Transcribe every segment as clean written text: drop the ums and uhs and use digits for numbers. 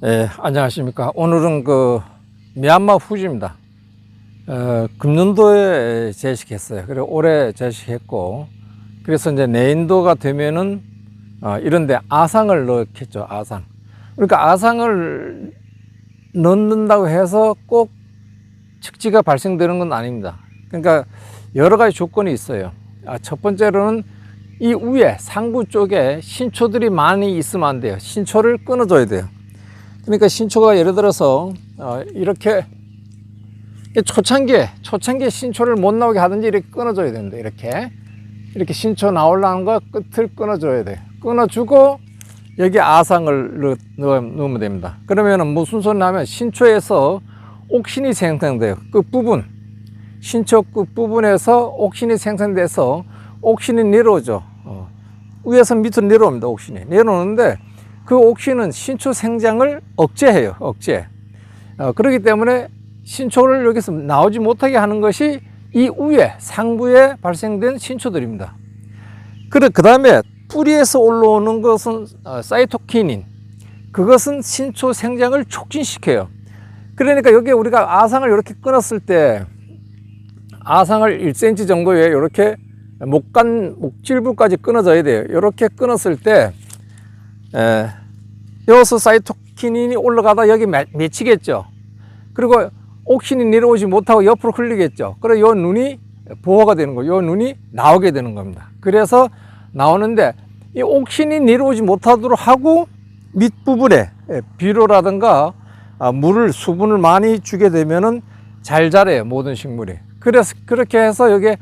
안녕하십니까. 오늘은 미얀마 후지입니다. 금년도에 제식했어요. 그리고 올해 제식했고, 그래서 이제 내년도가 되면은 이런데 아상을 넣겠죠. 아상. 그러니까 아상을 넣는다고 해서 꼭 측지가 발생되는 건 아닙니다. 그러니까 여러 가지 조건이 있어요. 첫 번째로는 이 위에 상부 쪽에 신초들이 많이 있으면 안 돼요. 신초를 끊어줘야 돼요. 그러니까 신초가 예를 들어서 이렇게 초창기에 신초를 못 나오게 하든지 이렇게 끊어줘야 됩니다. 이렇게 신초 나오려는 거 끝을 끊어줘야 돼요. 끊어주고 여기 아상을 넣으면 됩니다. 그러면 무슨 소리 나면 신초에서 옥신이 생성돼요. 끝부분, 신초 끝부분에서 옥신이 생성돼서 옥신이 내려오죠. 위에서 밑으로 내려옵니다. 옥신이 내려오는데 그 옥신은 신초 생장을 억제해요. 억제. 그렇기 때문에 신초를 여기서 나오지 못하게 하는 것이 이 위에 상부에 발생된 신초들입니다. 그 다음에 뿌리에서 올라오는 것은 사이토키닌. 그것은 신초 생장을 촉진시켜요. 그러니까 여기 우리가 아상을 이렇게 끊었을 때 아상을 1cm 정도에 이렇게 목질부까지 끊어져야 돼요. 이렇게 끊었을 때 여기서 사이토키닌이 올라가다 여기 맺히겠죠. 그리고 옥신이 내려오지 못하고 옆으로 흘리겠죠. 그래서 요 눈이 보호가 되는 거예요. 요 눈이 나오게 되는 겁니다. 그래서 나오는데 이 옥신이 내려오지 못하도록 하고 밑부분에 비료라든가 물을 수분을 많이 주게 되면은 잘 자라요. 모든 식물이. 그래서 그렇게 해서 여기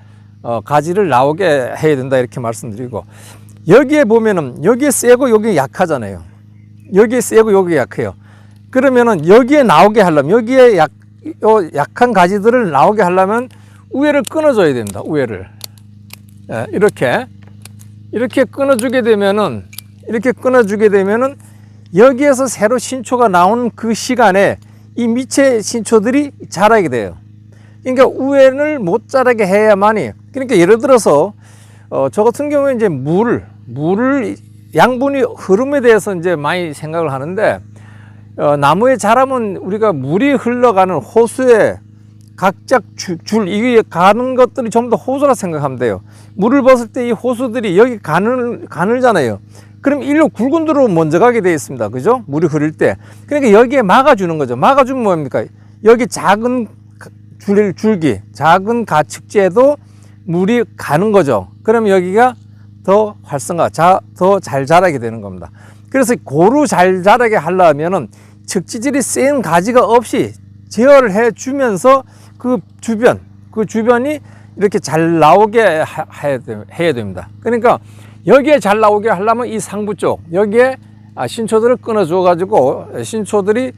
가지를 나오게 해야 된다 이렇게 말씀드리고, 여기에 보면은 여기에 세고 여기 약하잖아요. 여기에 세고 여기 약해요. 그러면은 여기에 나오게 하려면 여기에 약한 가지들을 나오게 하려면 우회를 끊어줘야 됩니다. 우회를 이렇게 끊어주게 되면은 여기에서 새로 신초가 나오는 그 시간에 이 밑에 신초들이 자라게 돼요. 그러니까 우회를 못 자라게 해야만이, 그러니까 예를 들어서 저 같은 경우에 이제 물을 양분이 흐름에 대해서 이제 많이 생각을 하는데, 나무의 자라면 우리가 물이 흘러가는 호수에 각각 이게 가는 것들이 전부 다 호수라 생각하면 돼요. 물을 벗을 때 이 호수들이 여기 가늘잖아요. 그럼 일로 굵은 데로 먼저 가게 되어 있습니다. 그죠? 물이 흐를 때. 그러니까 여기에 막아주는 거죠. 막아주면 뭡니까? 여기 작은 줄기, 작은 가축지에도 물이 가는 거죠. 그러면 여기가 더 더 잘 자라게 되는 겁니다. 그래서 고루 잘 자라게 하려면은 측지질이 센 가지가 없이 제어를 해 주면서 그 주변이 이렇게 잘 나오게 해야 됩니다. 그러니까 여기에 잘 나오게 하려면 이 상부 쪽, 여기에 신초들을 끊어줘 가지고 신초들이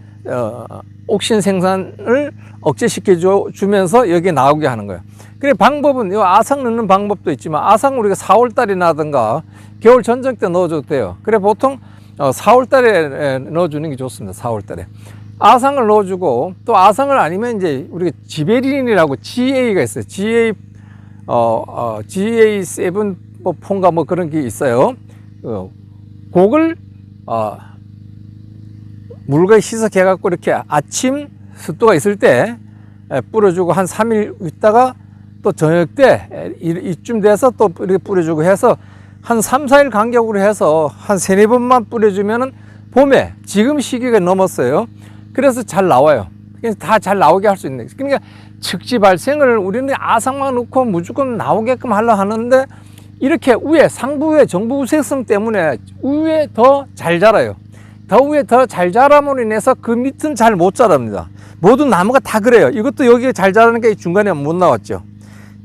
옥신 생산을 억제시켜 주면서 여기에 나오게 하는 거예요. 그래 방법은 아상 넣는 방법도 있지만, 아상 우리가 4월 달에 나든가 겨울 전쟁 때 넣어줘도 돼요. 그래 보통 4월 달에 넣어주는 게 좋습니다. 4월 달에 아상을 넣어주고, 또 아상을 아니면 이제 우리가 지베린이라고 GA가 있어요. GA7 폰가 뭐 그런 게 있어요. 그걸 물과 희석해 갖고 이렇게 아침 습도가 있을 때 뿌려주고 한 3일 있다가 또 저녁 때 이쯤 돼서 또 이렇게 뿌려주고 해서 한 3, 4일 간격으로 해서 한 3, 4번만 뿌려주면은 봄에 지금 시기가 넘었어요. 그래서 잘 나와요. 다 잘 나오게 할 수 있는. 그러니까 측지 발생을 우리는 아상만 넣고 무조건 나오게끔 하려 하는데, 이렇게 상부의 정부 우세성 때문에 위에 더 잘 자라요. 위에 더 잘 자람으로 인해서 그 밑은 잘 못 자랍니다. 모든 나무가 다 그래요. 이것도 여기 잘 자라니까 이 중간에 못 나왔죠.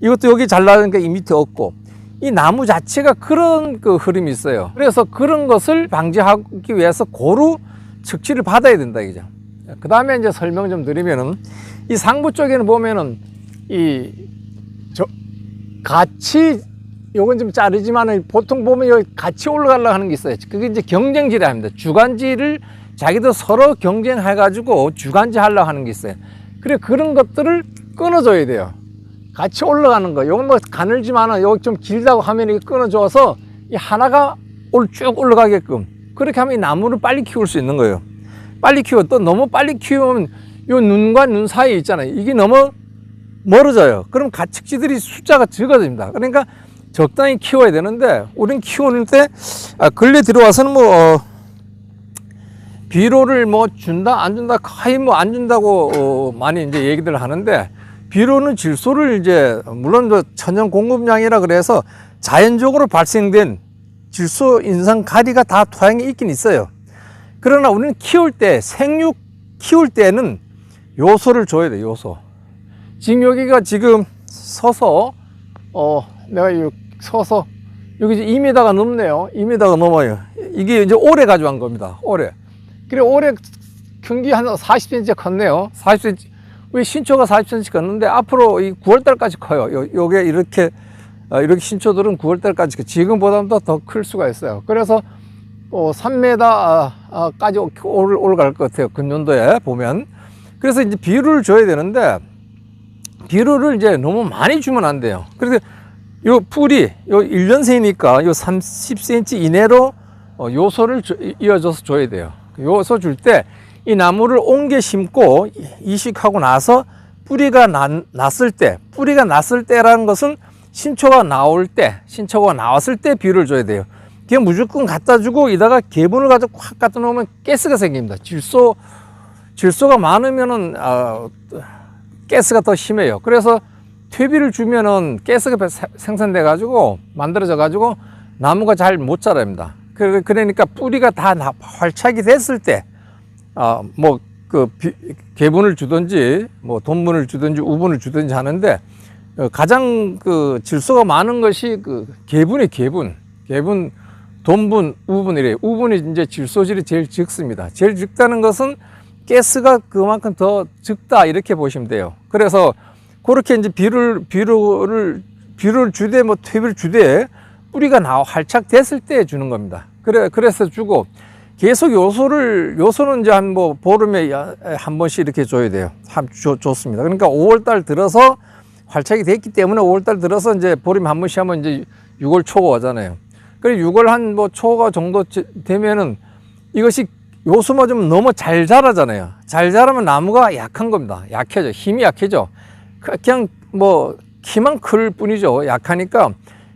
이것도 여기 잘 나니까 이 밑에 없고, 이 나무 자체가 그런 흐름이 있어요. 그래서 그런 것을 방지하기 위해서 고루 측지를 받아야 된다 이죠. 그 다음에 이제 설명 좀 드리면은, 이 상부 쪽에는 보면은 같이 요건 좀 자르지만은 보통 보면 여기 같이 올라가려고 하는 게 있어요. 그게 이제 경쟁지라 합니다. 주간지를 자기들 서로 경쟁해가지고 주간지 하려고 하는 게 있어요. 그래 그런 것들을 끊어줘야 돼요. 같이 올라가는 거. 요건 뭐 가늘지만은 여기 좀 길다고 하면 이게 끊어줘서 이 하나가 쭉 올라가게끔, 그렇게 하면 이 나무를 빨리 키울 수 있는 거예요. 빨리 키워. 또 너무 빨리 키우면 요 눈과 눈 사이에 있잖아요. 이게 너무 멀어져요. 그럼 가축쥐들이 숫자가 적어집니다. 그러니까 적당히 키워야 되는데, 우리는 키우는 때 근래 들어와서는 비료를 뭐 준다 안 준다, 거의 뭐 안 준다고 많이 이제 얘기들 하는데, 비료는 질소를 이제 물론 천연 공급량이라 그래서 자연적으로 발생된 질소 인상 가리가 다 토양에 있긴 있어요. 그러나 우리는 키울 때, 생육 키울 때는 요소를 줘야 돼. 요소. 지금 여기가 지금 서서 내가 서서 여기 이제 2m가 넘네요. 2m가 넘어요. 이게 이제 올해 가져간 겁니다. 올해. 그래, 올해 경기 한 40cm 컸네요. 40cm. 우리 신초가 40cm 컸는데 앞으로 이 9월달까지 커요. 요게 이렇게 신초들은 9월달까지 지금보다도 더 클 수가 있어요. 그래서 3m까지 올라갈 것 같아요. 금년도에 보면. 그래서 이제 비료를 줘야 되는데, 비료를 이제 너무 많이 주면 안 돼요. 그래서 요 뿌리, 요 1년생이니까 요 30cm 이내로 요소를 이어져서 줘야 돼요. 요소 줄 때 이 나무를 옮겨 심고 이식하고 나서 뿌리가 났을 때라는 것은 신초가 나왔을 때 비료를 줘야 돼요. 그냥 무조건 갖다 주고 이다가 개분을 가지고 확 갖다 놓으면 가스가 생깁니다. 질소가 많으면은 가스가 더 심해요. 그래서 퇴비를 주면은 가스가 생산돼 가지고 만들어져 가지고 나무가 잘 못 자랍니다. 그러니까 뿌리가 다 활착이 됐을 때 개분을 주든지 뭐 돈분을 주든지 우분을 주든지 하는데, 가장 질소가 많은 것이 개분, 돈분, 우분이래요. 우분이 이제 질소질이 제일 적습니다. 제일 적다는 것은 가스가 그만큼 더 적다, 이렇게 보시면 돼요. 그래서 그렇게 이제 비료를 주되 뭐 퇴비를 주되 뿌리가 활착됐을 때 주는 겁니다. 그래서 주고, 계속 요소는 이제 한 보름에 한 번씩 이렇게 줘야 돼요. 좋습니다. 그러니까 5월달 들어서 활착이 됐기 때문에 5월달 들어서 이제 보름에 한 번씩 하면 이제 6월 초가 오잖아요. 그래 6월 한 초가 정도 되면은 이것이 요소만 좀 너무 잘 자라잖아요. 잘 자라면 나무가 약한 겁니다. 약해져. 힘이 약해져. 그냥 키만 클 뿐이죠. 약하니까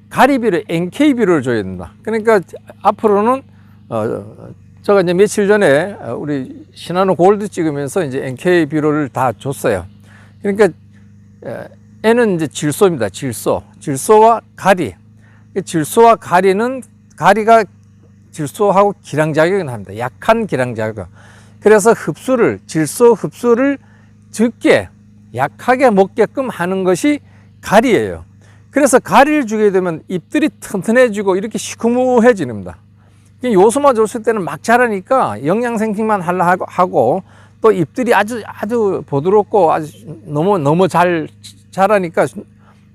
가리비를, NK비료를 줘야 된다. 그러니까 앞으로는 제가 이제 며칠 전에 우리 신한우 골드 찍으면서 이제 NK비료를 다 줬어요. 그러니까 N은 이제 질소입니다. 질소와 가리. 질소와 가리가 질소하고 기량작용을 합니다. 약한 기량작용. 그래서 질소 흡수를 적게, 약하게 먹게끔 하는 것이 가리예요. 그래서 가리를 주게 되면 잎들이 튼튼해지고 이렇게 시커무해집니다. 요소만 줬을 때는 막 자라니까 영양 생식만 하고 또 잎들이 아주 부드럽고 아주 너무 잘 자라니까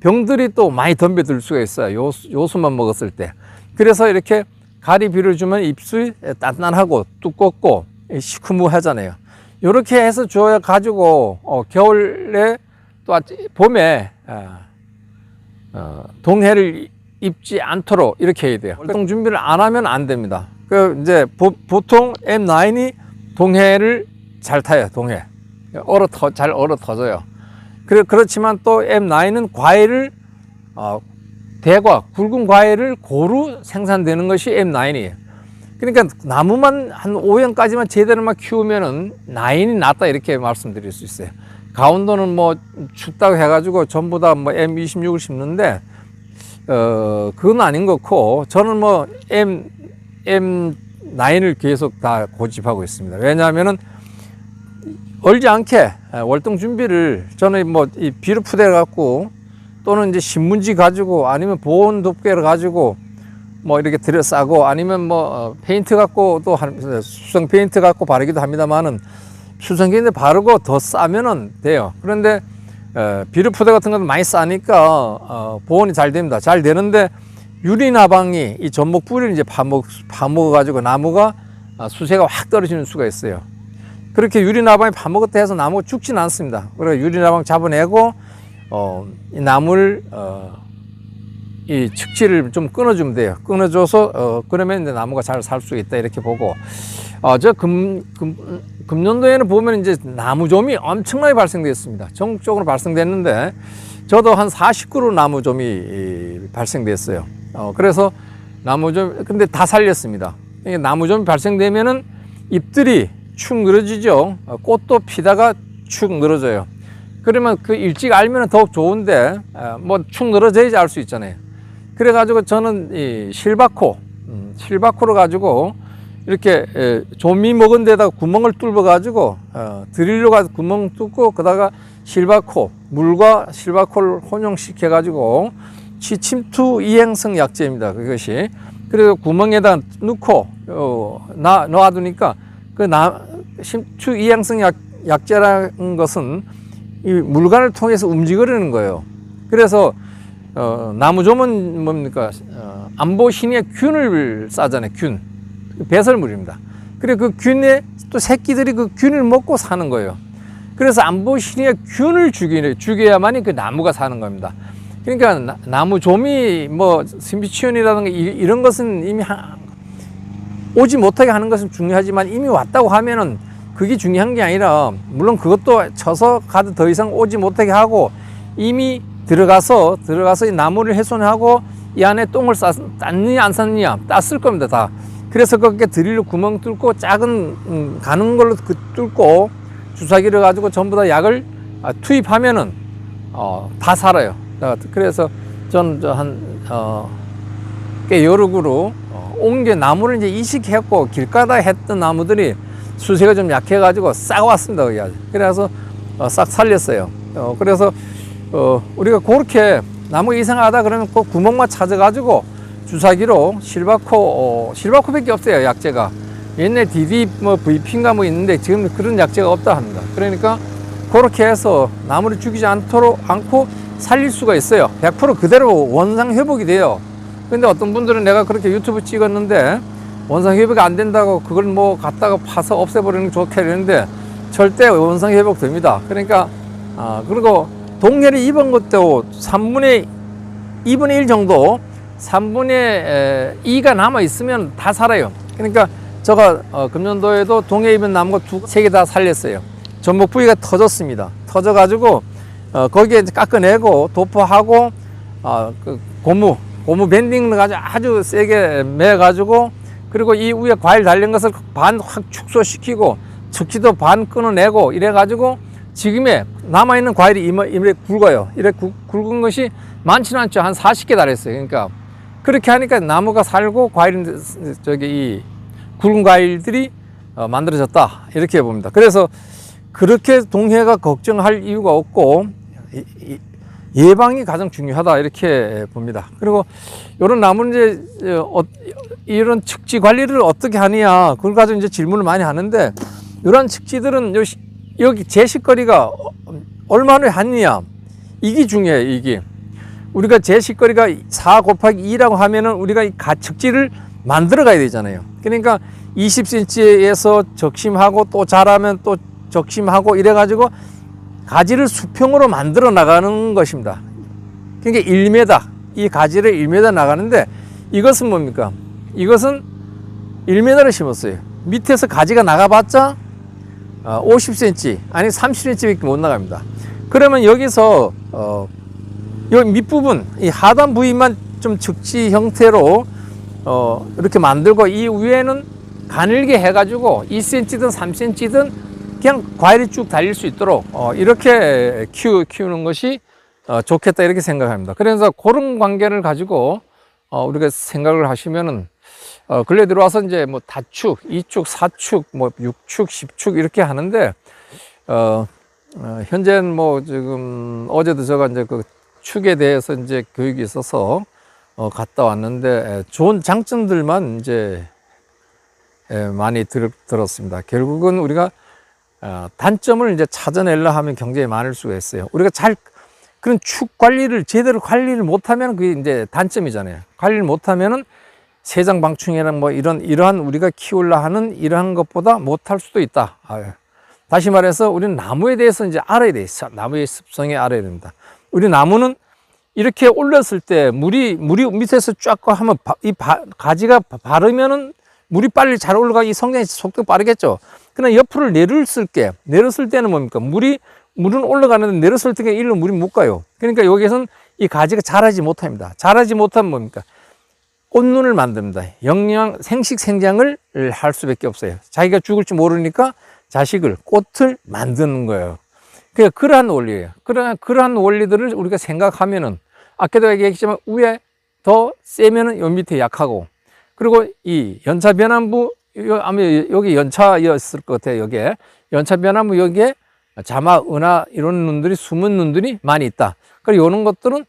병들이 또 많이 덤벼들 수가 있어요. 요소만 먹었을 때. 그래서 이렇게 가리 비료를 주면 잎이 단단하고 두껍고 시커무하잖아요. 이렇게 해서 줘야 가지고 겨울에 또 봄에 동해를 입지 않도록 이렇게 해야 돼요. 활동 준비를 안 하면 안 됩니다. 이제 보통 M9이 동해를 잘 타요. 동해. 잘 얼어 터져요. 그렇지만 또 M9은 과일을 대과, 굵은 과일을 고루 생산되는 것이 M9이에요. 그러니까 나무만 한 5년까지만 제대로만 키우면은 9이 낫다, 이렇게 말씀드릴 수 있어요. 강원도는 춥다고 해가지고 전부 다 M26을 심는데, 그건 아닌 것 같고, 저는 M9을 계속 다 고집하고 있습니다. 왜냐하면은, 얼지 않게 월동 준비를 저는 이 비료 푸대 갖고 또는 이제 신문지 가지고 아니면 보온 덮개를 가지고 이렇게 들여 싸고 아니면 페인트 갖고 또 수성 페인트 갖고 바르기도 합니다만은 수성 페인트 바르고 더 싸면은 돼요. 그런데 비료 푸대 같은 것도 많이 싸니까 보온이 잘 됩니다. 잘 되는데 유리나방이 이 전목 뿌리를 이제 파먹어 가지고 나무가 수세가 확 떨어지는 수가 있어요. 그렇게 유리나방이 파먹었다 해서 나무가 죽지는 않습니다. 그래서 유리나방 잡아내고 이 나무를 이 측지를 좀 끊어주면 돼요. 끊어줘서 그러면 이제 나무가 잘 살 수 있다 이렇게 보고, 저 금년도에는 보면 이제 나무좀이 엄청나게 발생되었습니다. 전국적으로 발생됐는데 저도 한 40그루 나무좀이 발생됐어요. 그래서 나무좀 근데 다 살렸습니다. 나무좀이 발생되면은 잎들이 축 늘어지죠. 꽃도 피다가 축 늘어져요. 그러면 그 일찍 알면 더욱 좋은데 뭐 축 늘어져야지 알 수 있잖아요. 그래가지고 저는 이 실바코를 가지고 이렇게 조미 먹은 데다가 구멍을 뚫어 가지고 드릴로 가서 구멍 뚫고 그다가 실바코 물과 실바코를 혼용시켜 가지고 침투 이행성 약재입니다. 그것이. 그래서 구멍에다 넣고 놔두니까 그 침투 이행성 약재라는 것은 이 물관을 통해서 움직이려는 거예요. 그래서 나무좀은 뭡니까? 안보신의 균을 싸잖아요. 균. 배설물입니다. 그리고 그 균에 또 새끼들이 그 균을 먹고 사는 거예요. 그래서 안보신의 균을 죽여야만이 그 나무가 사는 겁니다. 그러니까 나무좀이 뭐 신비치원이라든가 이런 것은 이미 오지 못하게 하는 것은 중요하지만 이미 왔다고 하면은 그게 중요한 게 아니라, 물론 그것도 쳐서 가도 더 이상 오지 못하게 하고 이미 들어가서 이 나무를 훼손하고 이 안에 똥을 쌌느냐 안 쌌느냐 땄을 겁니다. 다. 그래서 거기에 드릴로 구멍 뚫고 작은 가는 걸로 뚫고 주사기를 가지고 전부 다 약을 투입하면은 다 살아요. 그래서 저는 꽤 여러 그루 옮겨 나무를 이제 이식했고 길가다 했던 나무들이 수세가 좀 약해가지고 싹 왔습니다. 거기 아주. 그래서 싹 살렸어요. 그래서 우리가 그렇게 나무가 이상하다 그러면 그 구멍만 찾아가지고 주사기로 실바코밖에 없어요. 약재가. 옛날 DD 뭐 VP인가 뭐 있는데 지금 그런 약재가 없다 합니다. 그러니까 그렇게 해서 나무를 죽이지 않고 살릴 수가 있어요. 100% 그대로 원상 회복이 돼요. 근데 어떤 분들은 내가 그렇게 유튜브 찍었는데 원상 회복이 안 된다고 그걸 뭐 갖다가 파서 없애버리는 게 좋게 이러는데 절대 원상 회복 됩니다. 그러니까 그리고 동해를 입은 것도 2분의 1 정도 3분의 2가 남아 있으면 다 살아요. 그러니까 제가 금년도에도 동해 입은 나무가 3개 다 살렸어요. 전복 부위가 터졌습니다. 터져가지고 거기에 깎아내고 도포하고 그 고무 밴딩을 가지고 아주 세게 매가지고, 그리고 이 위에 과일 달린 것을 반 확 축소시키고 측지도 반 끊어내고 이래가지고 지금의 남아있는 과일이 이래 굵어요. 이래 굵은 것이 많지는 않죠. 한 40개 달했어요. 그러니까 그렇게 하니까 나무가 살고 이 굵은 과일들이 만들어졌다. 이렇게 봅니다. 그래서 그렇게 동해가 걱정할 이유가 없고 예방이 가장 중요하다. 이렇게 봅니다. 그리고 이런 나무는 이제 이런 측지 관리를 어떻게 하느냐, 그걸 가지고 이제 질문을 많이 하는데, 이런 측지들은 여기 제식거리가 얼마나 하느냐, 이게 중요해요. 이게 우리가 제식거리가 4 곱하기 2라고 하면은 우리가 이 측지를 만들어 가야 되잖아요. 그러니까 20cm에서 적심하고 또 자라면 또 적심하고 이래 가지고 가지를 수평으로 만들어 나가는 것입니다. 그러니까 1m, 이 가지를 1m 나가는데, 이것은 뭡니까? 이것은 1m를 심었어요. 밑에서 가지가 나가봤자 50cm, 아니 30cm밖에 못 나갑니다. 그러면 여기서 이 밑부분, 이 하단 부위만 좀 측지 형태로 이렇게 만들고, 이 위에는 가늘게 해가지고 2cm든 3cm든 그냥 과일이 쭉 달릴 수 있도록 이렇게 키우는 것이 좋겠다, 이렇게 생각합니다. 그래서 그런 관계를 가지고 우리가 생각을 하시면은 근래 들어와서 이제 뭐 다축, 2축, 4축, 뭐 6축, 10축 이렇게 하는데 현재는 뭐 지금 어제도 제가 이제 그 축에 대해서 이제 교육이 있어서 갔다 왔는데 좋은 장점들만 이제 많이 들었습니다. 결국은 우리가 단점을 이제 찾아내려 하면 굉장히 많을 수가 있어요. 우리가 그런 축 관리를 제대로 관리를 못하면 그게 이제 단점이잖아요. 관리를 못하면은 세장방충이랑 뭐 이러한 우리가 키우려 하는 이러한 것보다 못할 수도 있다. 다시 말해서 우리는 나무에 대해서 이제 알아야 돼. 나무의 습성에 알아야 됩니다. 우리 나무는 이렇게 올렸을 때 물이 밑에서 쫙 하면 가지가 바르면은 물이 빨리 잘 올라가 이 성장의 속도가 빠르겠죠. 그러나 옆으로 내렸을 때는 뭡니까? 물은 올라가는데 내렸을 때 일로 물이 못 가요. 그러니까 여기서는 이 가지가 자라지 못합니다. 자라지 못하면 뭡니까? 꽃눈을 만듭니다. 영양 생식 생장을 할 수밖에 없어요. 자기가 죽을지 모르니까 자식을 꽃을 만드는 거예요. 그러한 원리예요. 그러한 원리들을 우리가 생각하면은 아까도 얘기했지만 위에 더 세면은 요 밑에 약하고, 그리고 이 연차 변환부 아마 여기 연차였을 것 같아요. 여기에 연차 변환부 여기에 자마, 은하 이런 눈들이 숨은 눈들이 많이 있다. 그리고 이런 것들은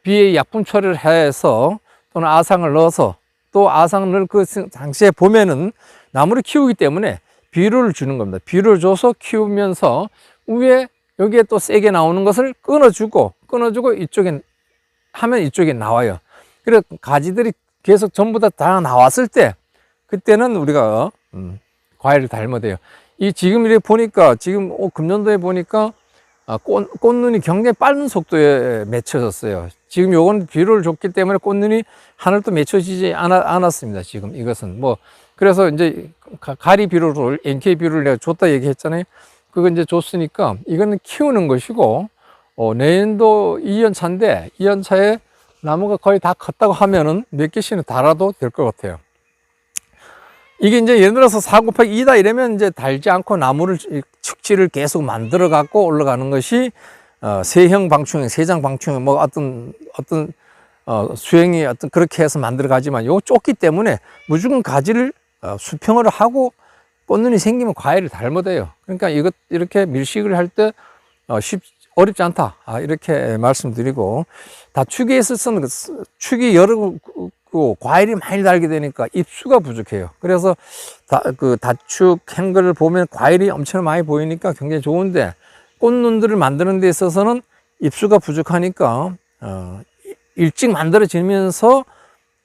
비의 약분 처리를 해서 또는 아상을 넣어서 또 아상을 그 당시에 보면은 나무를 키우기 때문에 비료를 주는 겁니다. 비료를 줘서 키우면서 위에 여기에 또 세게 나오는 것을 끊어주고 이쪽에 하면 이쪽에 나와요. 그래서 가지들이 계속 전부 다 나왔을 때 그때는 우리가 과일을 닮아대요. 지금 이렇게 보니까 지금 금년도에 보니까 꽃눈이 굉장히 빠른 속도에 맺혀졌어요. 지금 요건 비료를 줬기 때문에 꽃눈이 하늘도 맺혀지지 않았습니다. 지금 이것은 그래서 이제 가리 비료를 NK 비료를 내가 줬다 얘기했잖아요. 그거 이제 줬으니까 이거는 키우는 것이고, 내년도 2년차인데 2년차에 나무가 거의 다 컸다고 하면은 몇 개씩은 달아도 될 것 같아요. 이게 이제 예를 들어서 4 곱하기 2다 이러면 이제 달지 않고 나무를 축지를 계속 만들어 갖고 올라가는 것이 세형 방충형, 세장 방충형 어떤 수행이 그렇게 해서 만들어 가지만 요거 좁기 때문에 무조건 가지를 수평을 하고 꽃눈이 생기면 과일을 닮아대요. 그러니까 이렇게 밀식을 할 때 어렵지 않다. 이렇게 말씀드리고, 다축에 있어서는 축이 여러 과일이 많이 달게 되니까 잎수가 부족해요. 그래서 다축 행거를 보면 과일이 엄청 많이 보이니까 굉장히 좋은데, 꽃눈들을 만드는 데 있어서는 잎수가 부족하니까 일찍 만들어지면서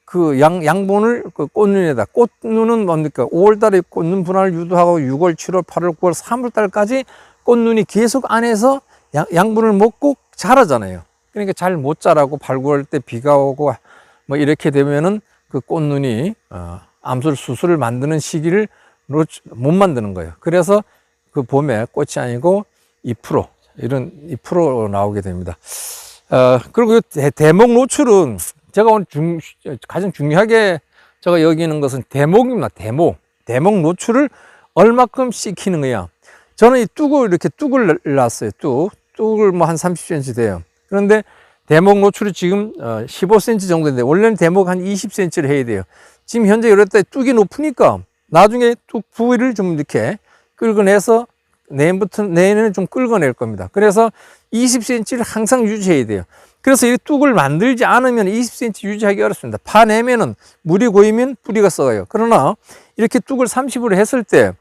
그 양분을 꽃눈에다, 꽃눈은 뭡니까? 5월 달에 꽃눈 분할을 유도하고 6월, 7월, 8월, 9월, 3월 달까지 꽃눈이 계속 안에서 양분을 먹고 자라잖아요. 그러니까 잘 못 자라고 8, 9월 때 비가 오고 이렇게 되면은 그 꽃눈이 암술 수술을 만드는 시기를 못 만드는 거예요. 그래서 그 봄에 꽃이 아니고 이런 잎으로 나오게 됩니다. 그리고 대목 노출은 제가 오늘 가장 중요하게 제가 여기는 것은 대목입니다. 대목 노출을 얼마큼 시키는 거야. 저는 이 뚝을 놨어요. 뚝을 한 30cm 돼요. 그런데 대목 노출이 지금 15cm 정도인데 원래는 대목 한 20cm를 해야 돼요. 지금 현재 이럴 때 뚝이 높으니까 나중에 뚝 부위를 좀 이렇게 긁어내서 내년에는 좀 긁어낼 겁니다. 그래서 20cm를 항상 유지해야 돼요. 그래서 이 뚝을 만들지 않으면 20cm 유지하기 어렵습니다. 파내면은 물이 고이면 뿌리가 썩어요. 그러나 이렇게 뚝을 30으로 했을 때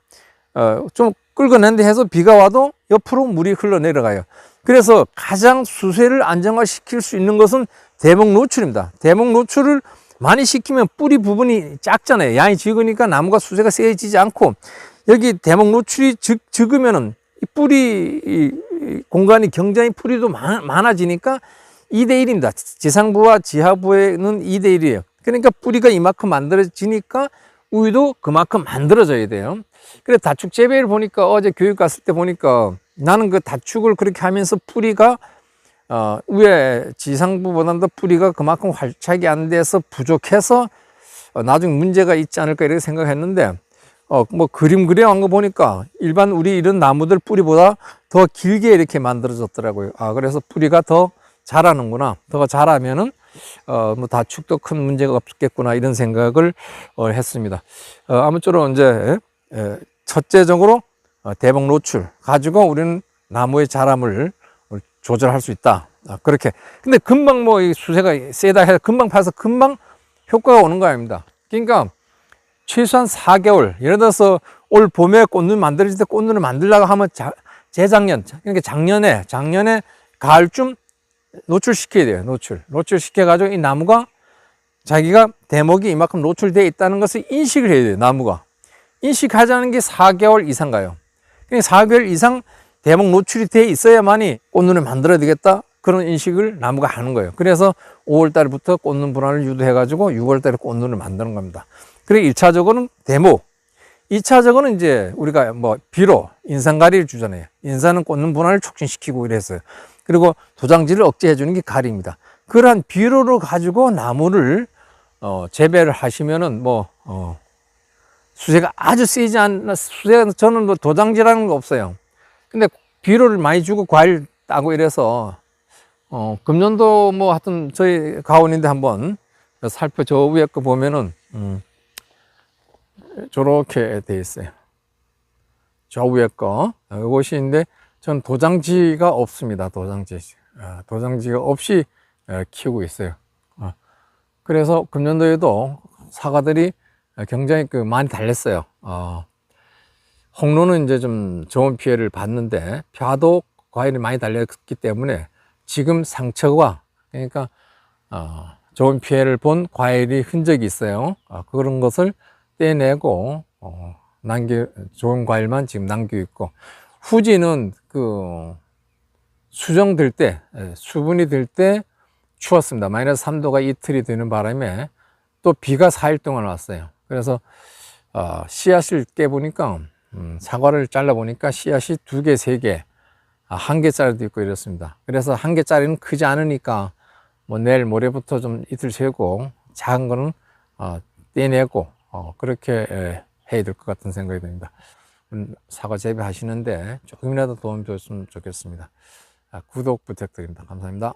좀 긁어낸다 해서 비가 와도 옆으로 물이 흘러내려가요. 그래서 가장 수세를 안정화시킬 수 있는 것은 대목 노출입니다. 대목 노출을 많이 시키면 뿌리 부분이 작잖아요. 양이 적으니까 나무가 수세가 세지지 않고, 여기 대목 노출이 적으면은 이 뿌리 공간이 굉장히 뿌리도 많아지니까 2대1입니다. 지상부와 지하부에는 2대1이에요. 그러니까 뿌리가 이만큼 만들어지니까 우유도 그만큼 만들어져야 돼요. 그래서 다축 재배를 보니까 어제 교육 갔을 때 보니까 나는 그 다축을 그렇게 하면서 뿌리가 위에 지상부보다도 뿌리가 그만큼 활착이 안 돼서 부족해서 나중에 문제가 있지 않을까 이렇게 생각했는데, 그림 그려한 거 보니까 일반 우리 이런 나무들 뿌리보다 더 길게 이렇게 만들어졌더라고요. 그래서 뿌리가 더 자라는구나. 더 자라면은 다축도 큰 문제가 없겠구나 이런 생각을 했습니다. 아무쪼록 이제 첫째적으로 대목 노출 가지고 우리는 나무의 자람을 조절할 수 있다. 그렇게. 근데 금방 이 수세가 세다 해서 금방 파서 금방 효과가 오는 거 아닙니다. 그러니까 최소한 4개월, 예를 들어서 올 봄에 꽃눈 만들어질 때 꽃눈을 만들려고 하면 재작년, 그러니까 작년에 가을쯤 노출시켜야 돼요. 노출시켜가지고 이 나무가 자기가 대목이 이만큼 노출되어 있다는 것을 인식을 해야 돼요. 나무가. 인식하자는 게 4개월 이상 가요. 그러니까 4개월 이상 대목 노출이 돼 있어야만이 꽃눈을 만들어야 되겠다. 그런 인식을 나무가 하는 거예요. 그래서 5월 달부터 꽂는 분할을 유도해 가지고 6월 달에 꽂는 을 만드는 겁니다. 그리고 1차적으로는 데모, 2차적으로는 이제 우리가 뭐 비료, 인산가리를 주잖아요. 인산은 꽂는 분할을 촉진시키고 이랬어요. 그리고 도장지를 억제해 주는 게 가리입니다. 그러한 비료를 가지고 나무를 재배를 하시면은 수세가 아주 세지 않나, 수세가 저는 뭐 도장지라는 거 없어요. 근데 비료를 많이 주고 과일 따고 이래서 금년도 뭐 하여튼 저희 가온인데 한번 저 위에 거 보면은 저렇게 돼 있어요. 저 위에 거 이것인데 전 도장지가 없습니다. 도장지가 없이 키우고 있어요. 그래서 금년도에도 사과들이 굉장히 많이 달렸어요. 홍로는 이제 좀 좋은 피해를 봤는데 벼도 과일이 많이 달렸기 때문에 지금 상처가, 그러니까 좋은 피해를 본 과일이 흔적이 있어요. 그런 것을 떼내고 좋은 과일만 지금 남기고 있고, 후지는 수정될 때, 수분이 될 때 추웠습니다. 마이너스 3도가 이틀이 되는 바람에 또 비가 4일 동안 왔어요. 그래서 씨앗을 깨보니까 사과를 잘라보니까 씨앗이 2개, 3개, 1개짜리도 있고 이렇습니다. 그래서 1개짜리는 크지 않으니까 뭐 내일 모레부터 좀 이틀 쉬고 작은 거는 떼내고 그렇게 해야 될 것 같은 생각이 듭니다. 사과 재배하시는데 조금이라도 도움이 되었으면 좋겠습니다. 구독 부탁드립니다. 감사합니다.